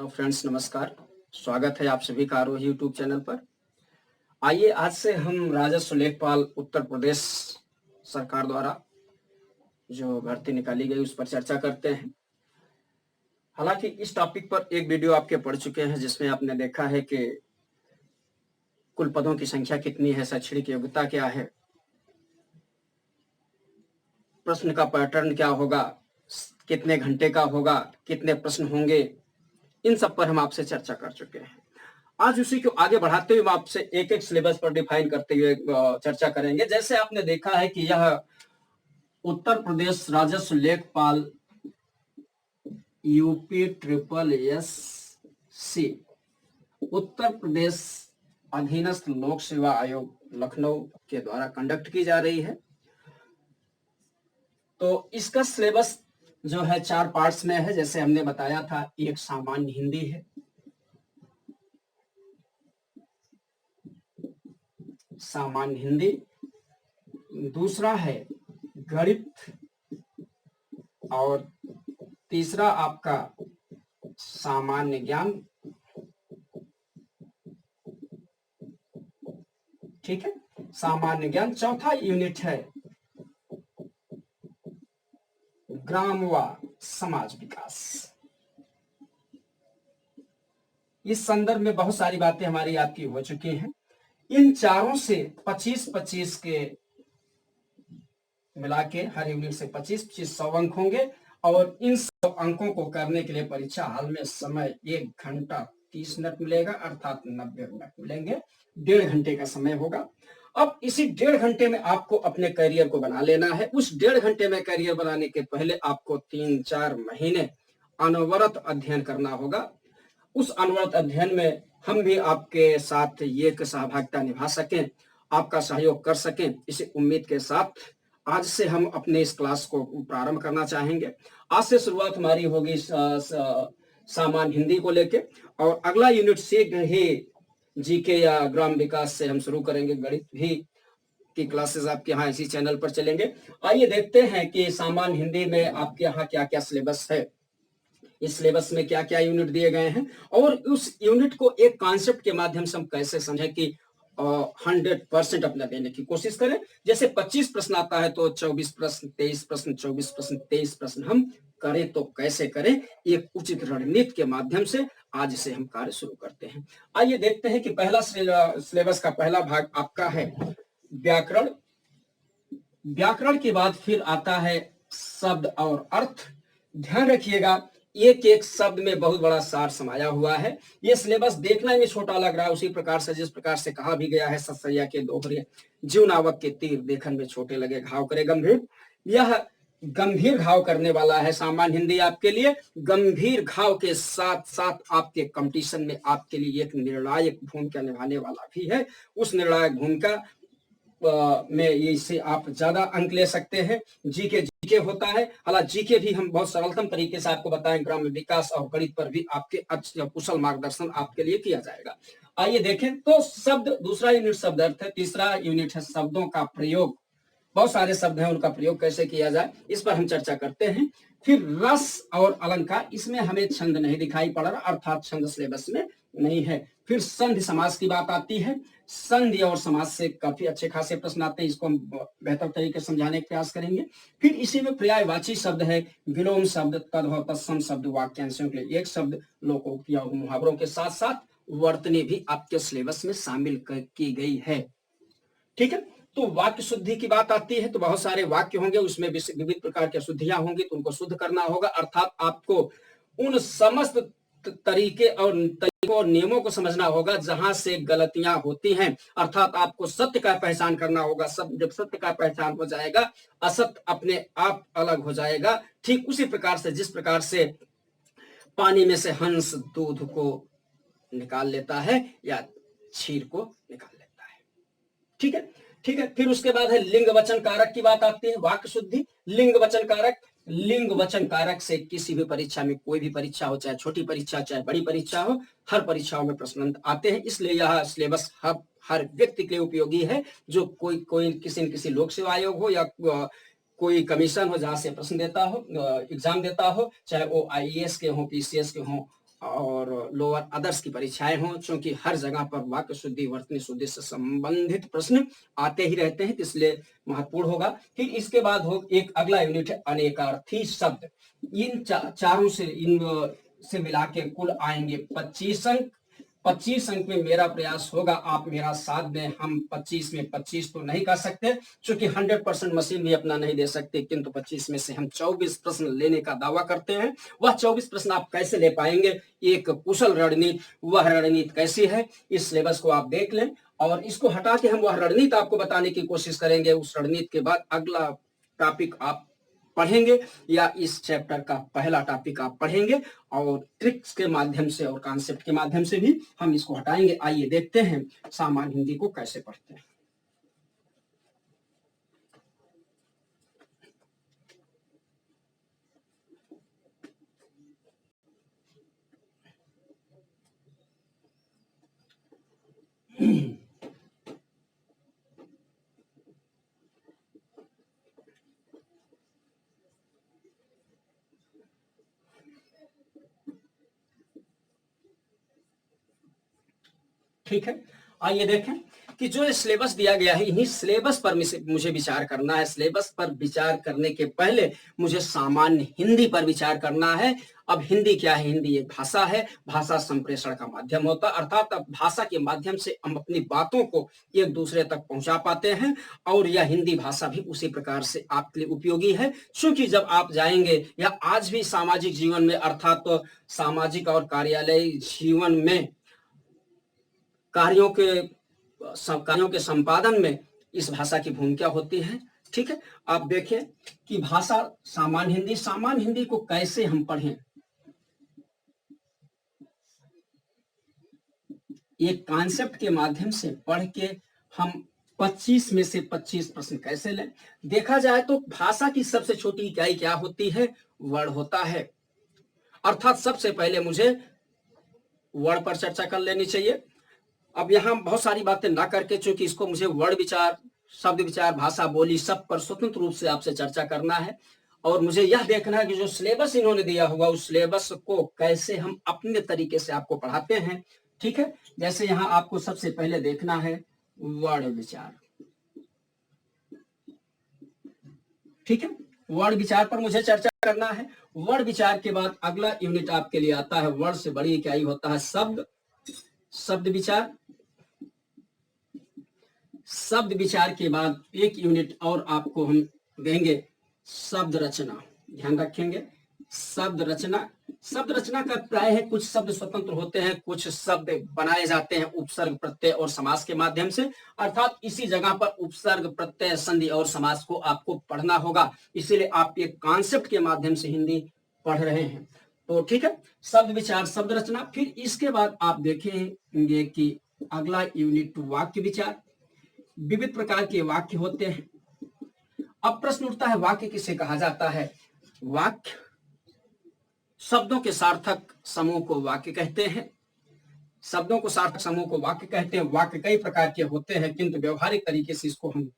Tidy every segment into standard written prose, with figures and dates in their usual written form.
Hello friends, नमस्कार। स्वागत है आप सभी का आरोही यूट्यूब चैनल पर। आइए आज से हम राजस्व लेखपाल उत्तर प्रदेश सरकार द्वारा जो भर्ती निकाली गई उस पर चर्चा करते हैं। हालांकि इस टॉपिक पर एक वीडियो आपके पढ़ चुके हैं जिसमें आपने देखा है कि कुल पदों की संख्या कितनी है, शैक्षणिक योग्यता क्या है, प्रश्न का पैटर्न क्या होगा, कितने घंटे का होगा, कितने प्रश्न होंगे, इन सब पर हम आपसे चर्चा कर चुके हैं। आज उसी को आगे बढ़ाते हुए हम आपसे एक एक सिलेबस पर डिफाइन करते हुए चर्चा करेंगे। जैसे आपने देखा है कि यह उत्तर प्रदेश राजस्व लेखपाल UP triple S C Uttar Pradesh अधीनस्थ लोक सेवा आयोग लखनऊ के द्वारा कंडक्ट की जा रही है। तो इसका सिलेबस जो है 4 पार्ट्स में है। जैसे हमने बताया था, एक सामान्य हिंदी है, सामान्य हिंदी, दूसरा है गणित, और तीसरा आपका सामान्य ज्ञान। ठीक है, सामान्य ज्ञान। चौथा यूनिट है ग्राम व समाज विकास। इस संदर्भ में बहुत सारी बातें हमारी आपकी हो चुकी हैं। इन चारों से 25-25 के मिला के हर यूनिट से 25-25 100 अंक होंगे, और इन 100 अंकों को करने के लिए परीक्षा हाल में समय 1 घंटा 30 मिनट मिलेगा, अर्थात 90 मिनट मिलेंगे। 1.5 घंटे का समय होगा। अब इसी 1.5 घंटे में आपको अपने करियर को बना लेना है। उस 1.5 घंटे में करियर बनाने के पहले आपको 3-4 महीने अनवरत अध्ययन करना होगा। उस अनवरत अध्ययन में हम भी आपके साथ ये सहभागिता निभा सकें, आपका सहयोग कर सकें, इसी उम्मीद के साथ आज से हम अपने इस क्लास को प्रारंभ करना चाहेंगे। आज से शुरुआत हमारी होगी सामान्य हिंदी को लेके, और अगला यूनिट शीघ्र ही जीके या ग्राम विकास से हम शुरू करेंगे। गणित भी की क्लासेस आपके यहाँ इसी चैनल पर चलेंगे। आइए देखते हैं कि सामान्य हिंदी में आपके यहाँ क्या क्या सिलेबस है, इस सिलेबस में क्या क्या यूनिट दिए गए हैं, और उस यूनिट को एक कॉन्सेप्ट के माध्यम से हम कैसे समझें कि 100% अपना देने की कोशिश करें। जैसे 25 प्रश्न आता है तो 24 प्रश्न, 23 प्रश्न, 24 प्रश्न, 23 प्रश्न हम करें तो कैसे करें, एक उचित रणनीति के माध्यम से आज से हम कार्य शुरू करते हैं। आइए देखते हैं कि पहला सिलेबस का पहला भाग आपका है व्याकरण। व्याकरण के बाद फिर आता है शब्द और अर्थ। ध्यान रखिएगा, एक एक शब्द में बहुत बड़ा सार समाया हुआ है। ये सिलेबस देखने में छोटा लग रहा है, उसी प्रकार से जिस प्रकार से कहा भी गया है, सतसैया के दोहरे जीव नावक के तीर देखन में छोटे लगे घाव करे गंभीर। यह गंभीर घाव करने वाला है सामान्य हिंदी आपके लिए। गंभीर घाव के साथ साथ आपके कंपटीशन में आपके लिए एक निर्णायक भूमिका निभाने वाला भी है। उस निर्णायक भूमिका में इससे आप ज्यादा अंक ले सकते हैं। जीके होता है, हालांकि जीके भी हम बहुत सरलतम तरीके से आपको बताएं। ग्राम विकास और गणित पर भी आपके अच्छे कुशल मार्गदर्शन आपके लिए किया जाएगा। आइए देखें तो शब्द, दूसरा यूनिट शब्द अर्थ है, तीसरा यूनिट है शब्दों का प्रयोग। बहुत सारे शब्द हैं, उनका प्रयोग कैसे किया जाए इस पर हम चर्चा करते हैं। फिर रस और अलंकार, इसमें हमें छंद नहीं दिखाई पड़ रहा, अर्थात छंद सिलेबस में नहीं है। फिर संधि समास की बात आती है। संधि और समास से काफी अच्छे खासे प्रश्न आते हैं, इसको हम बेहतर तरीके से समझाने का प्रयास करेंगे। फिर इसी में पर्यायवाची शब्द है, विलोम शब्द, तद्भव तत्सम शब्द, वाक्यांशों के लिए एक शब्द, लोकोक्तियां और मुहावरों के साथ साथ वर्तनी भी आपके सिलेबस में शामिल की गई है। ठीक है, तो वाक्य शुद्धि की बात आती है तो बहुत सारे वाक्य होंगे, उसमें विविध प्रकार की शुद्धियां होंगी, तो उनको शुद्ध करना होगा। अर्थात आपको उन समस्त तरीके और नियमों को समझना होगा जहां से गलतियां होती हैं। अर्थात आपको सत्य का पहचान करना होगा। जब सत्य का पहचान हो जाएगा, असत्य अपने आप अलग हो जाएगा। ठीक उसी प्रकार से जिस प्रकार से पानी में से हंस दूध को निकाल लेता है या क्षीर को निकाल लेता है। ठीक है, ठीक है। फिर उसके बाद है लिंग वचन कारक की बात आती है। वाक्य शुद्धि, लिंग वचन कारक। लिंग वचन कारक से किसी भी परीक्षा में, कोई भी परीक्षा हो, चाहे छोटी परीक्षा चाहे बड़ी परीक्षा हो, हर परीक्षाओं में प्रश्न आते हैं। इसलिए यह सिलेबस हर व्यक्ति के लिए उपयोगी है, जो कोई किसी न किसी लोक सेवा आयोग हो या कोई कमीशन हो जहां से प्रश्न देता हो, एग्जाम देता हो, चाहे वो IAS के हो, PCS के हो, और लोअर अदर्स की परीक्षाएं हों, क्योंकि हर जगह पर वाक्य शुद्धि वर्तनी शुद्धि से संबंधित प्रश्न आते ही रहते हैं, इसलिए महत्वपूर्ण होगा। फिर इसके बाद हो एक अगला यूनिट है अनेकार्थी शब्द। इन चारों से इन से मिला के कुल आएंगे 25 अंक। 25 अंक में मेरा प्रयास होगा, आप मेरा साथ दें। हम 25 में 25 तो नहीं कर सकते, क्योंकि 100% मशीन भी अपना नहीं दे सकते, किंतु 25 में से हम 24 प्रश्न लेने का दावा करते हैं। वह 24 प्रश्न आप कैसे ले पाएंगे, एक कुशल रणनीति, वह रणनीति कैसी है, इस सिलेबस को आप देख लें और इसको हटा के हम वह रणनीति आपको बताने की कोशिश करेंगे। उस रणनीति के बाद अगला टॉपिक आप पढ़ेंगे या इस चैप्टर का पहला टॉपिक आप पढ़ेंगे और ट्रिक्स के माध्यम से और कॉन्सेप्ट के माध्यम से भी हम इसको हटाएंगे। आइए देखते हैं सामान्य हिंदी को कैसे पढ़ते हैं। ठीक है, आइए देखें कि जो सिलेबस दिया गया है, इन्हीं सिलेबस पर मुझे विचार करना है। सिलेबस पर विचार करने के पहले मुझे सामान्य हिंदी पर विचार करना है। अब हिंदी क्या है? हिंदी एक भाषा है, भाषा संप्रेषण का माध्यम होता है, अर्थात अब भाषा के माध्यम से हम अपनी बातों को एक दूसरे तक पहुंचा पाते हैं। और यह हिंदी भाषा भी उसी प्रकार से आपके लिए उपयोगी है, क्योंकि जब आप जाएंगे या आज भी सामाजिक जीवन में, अर्थात तो सामाजिक और कार्यालय जीवन में कार्यों के संपादन में इस भाषा की भूमिका होती है। ठीक है, आप देखें कि भाषा सामान्य हिंदी को कैसे हम पढ़ें। एक कॉन्सेप्ट के माध्यम से पढ़ के हम 25 में से 25 प्रश्न कैसे लें। देखा जाए तो भाषा की सबसे छोटी इकाई क्या होती है? वर्ड होता है। अर्थात सबसे पहले मुझे वर्ड पर चर्चा कर लेनी चाहिए। अब यहाँ बहुत सारी बातें ना करके, चूंकि इसको मुझे वर्ड विचार, शब्द विचार, भाषा बोली सब पर स्वतंत्र रूप से आपसे चर्चा करना है और मुझे यह देखना है कि जो सिलेबस इन्होंने दिया हुआ उस सिलेबस को कैसे हम अपने तरीके से आपको पढ़ाते हैं। ठीक है, जैसे यहाँ आपको सबसे पहले देखना है वर्ड विचार। ठीक है, वर्ड विचार पर मुझे चर्चा करना है। वर्ड विचार के बाद अगला यूनिट आपके लिए आता है, वर्ड से बड़ी इकाई होता है शब्द विचार। शब्द विचार के बाद एक यूनिट और आपको हम देंगे शब्द रचना। ध्यान रखेंगे, शब्द रचना का प्राय है कुछ शब्द स्वतंत्र होते हैं, कुछ शब्द बनाए जाते हैं उपसर्ग, प्रत्यय और समास के माध्यम से। अर्थात इसी जगह पर उपसर्ग, प्रत्यय, संधि और समास को आपको पढ़ना होगा, इसीलिए आप एक कॉन्सेप्ट के माध्यम से हिंदी पढ़ रहे हैं। तो ठीक है, शब्द विचार, शब्द रचना। फिर इसके बाद आप देखेंगे कि अगला यूनिट वाक्य विचार। विविध प्रकार के वाक्य होते हैं। अब प्रश्न उठता है, वाक्य किसे कहा जाता है? वाक्य शब्दों के सार्थक समूह को वाक्य कहते हैं। शब्दों को सार्थक समूह को वाक्य कहते हैं। वाक्य कई प्रकार के होते हैं, किंतु व्यवहारिक तरीके से इसको हम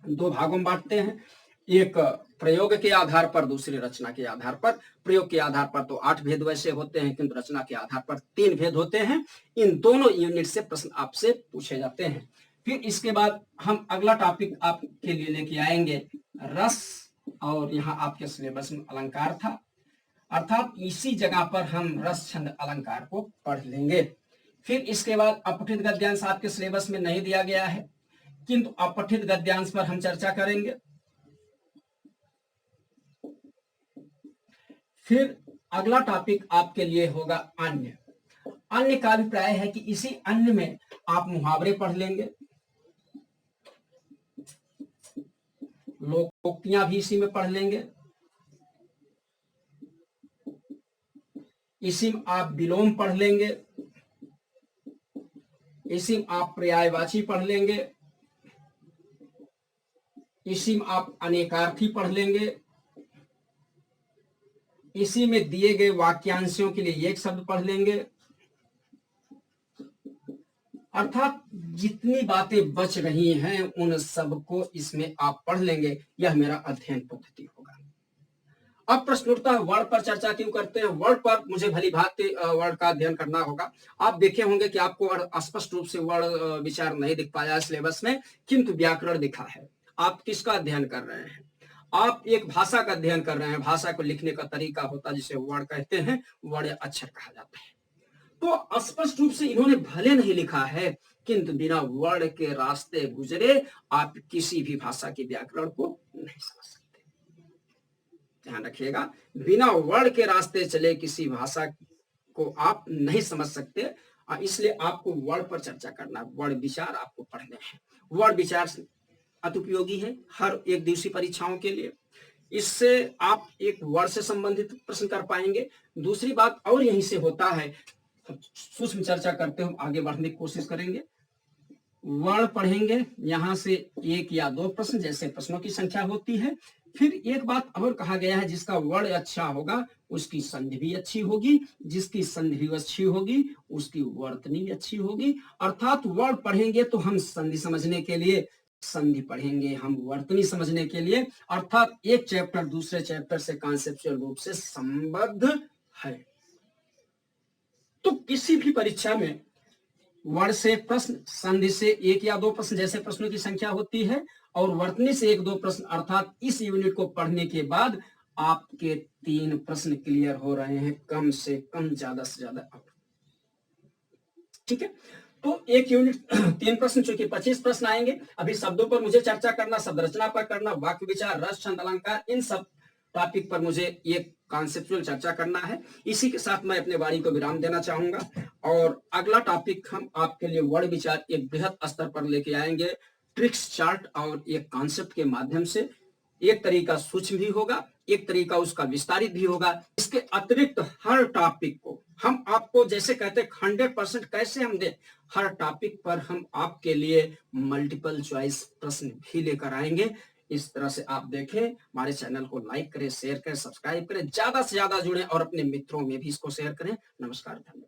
दो भागों में बांटते हैं, एक प्रयोग के आधार पर, दूसरी रचना के आधार पर। प्रयोग के आधार पर तो 8 भेद वैसे होते हैं, किंतु रचना के आधार पर 3 भेद होते हैं। इन दोनों यूनिट से प्रश्न आपसे पूछे जाते हैं। फिर इसके बाद हम अगला टॉपिक आपके लिए लेके आएंगे रस, और यहाँ आपके सिलेबस में अलंकार था, अर्थात इसी जगह पर हम रस, छंद, अलंकार को पढ़ लेंगे। फिर इसके बाद अपठित गद्यांश आपके सिलेबस में नहीं दिया गया है, किंतु अपठित गद्यांश पर हम चर्चा करेंगे। फिर अगला टॉपिक आपके लिए होगा अन्य। अन्य का अभिप्राय है कि इसी अन्य में आप मुहावरे पढ़ लेंगे, लोकोक्तियां भी इसी में पढ़ लेंगे, इसी में आप विलोम पढ़ लेंगे, इसी में आप पर्यायवाची पढ़ लेंगे, इसी में आप अनेकार्थी पढ़ लेंगे, इसी में दिए गए वाक्यांशों के लिए एक शब्द पढ़ लेंगे। अर्थात जितनी बातें बच रही हैं उन सब को इसमें आप पढ़ लेंगे। यह मेरा अध्ययन पद्धति होगा। अब प्रश्न उठता है वर्ड पर चर्चा क्यों करते हैं। वर्ड पर मुझे भली भांति वर्ड का अध्ययन करना होगा। आप देखे होंगे कि आपको स्पष्ट रूप से वर्ड विचार नहीं दिख पाया सिलेबस में, किंतु व्याकरण दिखा है। आप किसका अध्ययन कर रहे हैं? आप एक भाषा का अध्ययन कर रहे हैं। भाषा को लिखने का तरीका होता है जिसे वर्ड कहते हैं, वर्ड या अक्षर कहा जाता है। तो स्पष्ट रूप से इन्होंने भले नहीं लिखा है, किंतु बिना वर्ड के रास्ते गुजरे आप किसी भी भाषा के व्याकरण को नहीं समझ सकते। ध्यान रखिएगा, बिना वर्ड के रास्ते चले किसी भाषा को आप नहीं समझ सकते। इसलिए आपको वर्ड पर चर्चा करना, वर्ड विचार आपको पढ़ने हैं। वर्ड विचार अति उपयोगी है हर एक दिवसीय परीक्षाओं के लिए। इससे आप एक वर्ड से संबंधित प्रश्न कर पाएंगे। दूसरी बात और यहीं से होता है, सूक्ष्म चर्चा करते हुए आगे बढ़ने की कोशिश करेंगे। वर्ड पढ़ेंगे, यहां से एक या दो प्रश्न जैसे प्रश्नों की संख्या होती है। फिर एक बात और कहा गया है, जिसका वर्ड अच्छा होगा उसकी संधि भी अच्छी होगी, जिसकी संधि भी अच्छी होगी उसकी वर्तनी भी अच्छी होगी। अर्थात वर्ड पढ़ेंगे तो हम संधि समझने के लिए संधि पढ़ेंगे, हम वर्तनी समझने के लिए। अर्थात एक चैप्टर दूसरे चैप्टर से कॉन्सेप्चुअल रूप से संबद्ध है। तो किसी भी परीक्षा में वर्ड से प्रश्न, संधि से एक या दो प्रश्न जैसे प्रश्नों की संख्या होती है, और वर्तनी से एक दो प्रश्न। अर्थात इस यूनिट को पढ़ने के बाद आपके 3 प्रश्न क्लियर हो रहे हैं, कम से कम, ज्यादा से ज्यादा। ठीक है, तो एक यूनिट 3 प्रश्न, चूंकि 25 प्रश्न आएंगे। अभी शब्दों पर मुझे चर्चा करना, शब्द रचना पर करना, वाक्य विचार, रस, छंद, अलंकार, इन सब टॉपिक पर मुझे एक कॉन्सेप्चुअल चर्चा करना है। इसी के साथ मैं अपने वाणी को विराम देना चाहूंगा, और अगला टॉपिक हम आपके लिए वर्ड विचार एक बृहद स्तर पर लेके आएंगे, ट्रिक्स, चार्ट और एक कॉन्सेप्ट के माध्यम से। एक तरीका सूक्ष्म भी होगा, एक तरीका उसका विस्तारित भी होगा। इसके अतिरिक्त हर टॉपिक को हम आपको, जैसे कहते हैं 100% कैसे हम दें, हर टॉपिक पर हम आपके लिए मल्टीपल चॉइस प्रश्न भी लेकर आएंगे। इस तरह से आप देखें, हमारे चैनल को लाइक करें, शेयर करें, सब्सक्राइब करें, ज्यादा से ज्यादा जुड़ें और अपने मित्रों में भी इसको शेयर करें। नमस्कार, धन्यवाद।